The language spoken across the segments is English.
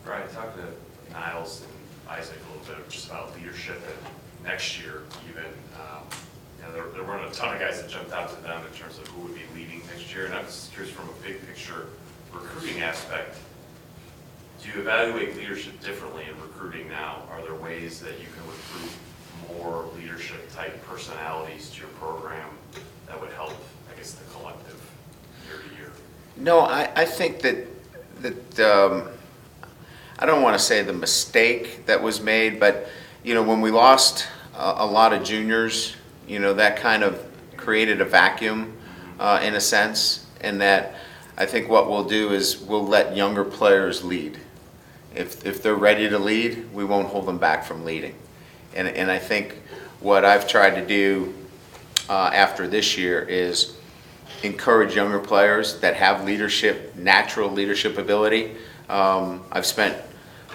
Brian, talk to Niles and Isaac a little bit just about leadership and next year even. There weren't a ton of guys that jumped out to them in terms of who would be leading next year. And I'm just curious from a big picture recruiting aspect, do you evaluate leadership differently in recruiting now? Are there ways that you can recruit more leadership type personalities to your program that would help, I guess, the collective year to year? No, I think that I don't want to say the mistake that was made, but when we lost a lot of juniors, that kind of created a vacuum in a sense, and that I think what we'll do is we'll let younger players lead. If they're ready to lead, we won't hold them back from leading. And I think what I've tried to do after this year is encourage younger players that have leadership, natural leadership ability. I've spent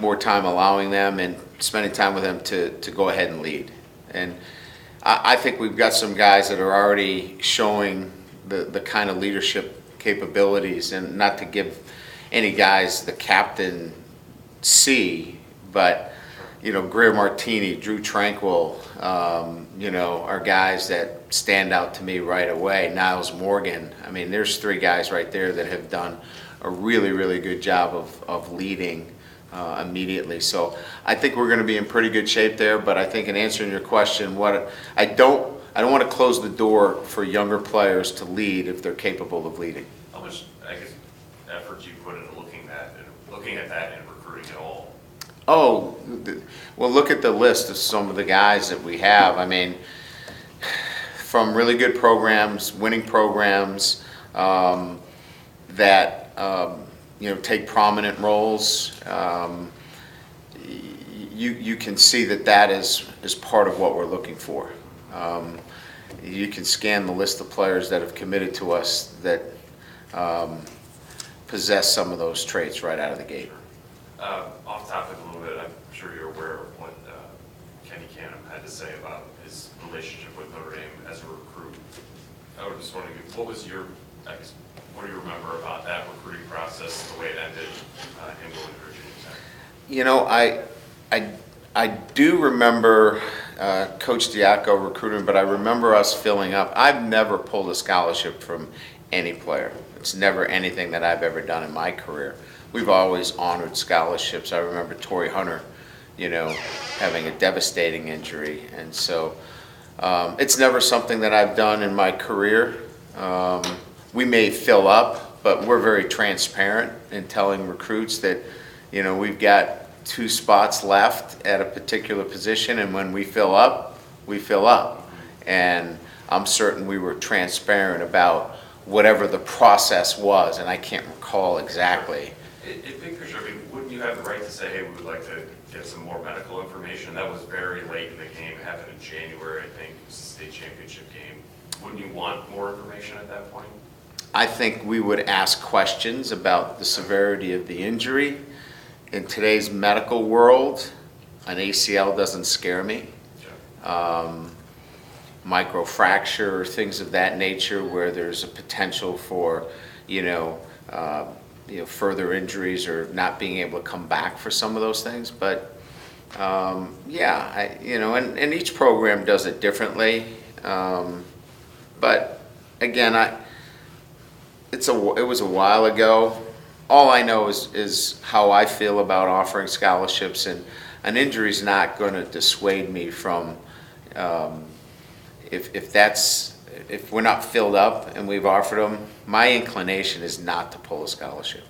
more time allowing them and spending time with them to go ahead and lead. And I think we've got some guys that are already showing the kind of leadership capabilities, and not to give any guys the captain C, but Greer Martini, Drew Tranquil, are guys that stand out to me right away. Niles Morgan. I mean, there's three guys right there that have done a really, really good job of leading immediately. So I think we're going to be in pretty good shape there. But I think in answering your question, I don't want to close the door for younger players to lead if they're capable of leading. How much, I guess, effort do you put into looking at that and recruiting at all? Oh, well, look at the list of some of the guys that we have. I mean, from really good programs, winning programs that take prominent roles. You can see that is part of what we're looking for. You can scan the list of players that have committed to us that possess some of those traits right out of the gate. Off topic a little bit, I'm sure you're aware of what Ken Ekanem had to say about his relationship with Notre Dame as a recruit. I was just wondering, what do you remember about that recruiting process, the way it ended, him going to Virginia Tech? I do remember Coach Diaco recruiting, but I remember us filling up. I've never pulled a scholarship from any player. It's never anything that I've ever done in my career. We've always honored scholarships. I remember Torrey Hunter, having a devastating injury. And so it's never something that I've done in my career. We may fill up, but we're very transparent in telling recruits that, we've got 2 spots left at a particular position, and when we fill up, we fill up. And I'm certain we were transparent about whatever the process was, and I can't recall exactly. In big picture, wouldn't you have the right to say, hey, we would like to get some more medical information? That was very late in the game. It happened in January, I think. It was the state championship game. Wouldn't you want more information at that point? I think we would ask questions about the severity of the injury. In today's medical world, an ACL doesn't scare me. Microfracture or things of that nature where there's a potential for, further injuries or not being able to come back for some of those things. But and each program does it differently. But again, it was a while ago. All I know is how I feel about offering scholarships, and an injury is not going to dissuade me from if we're not filled up and we've offered them. My inclination is not to pull a scholarship.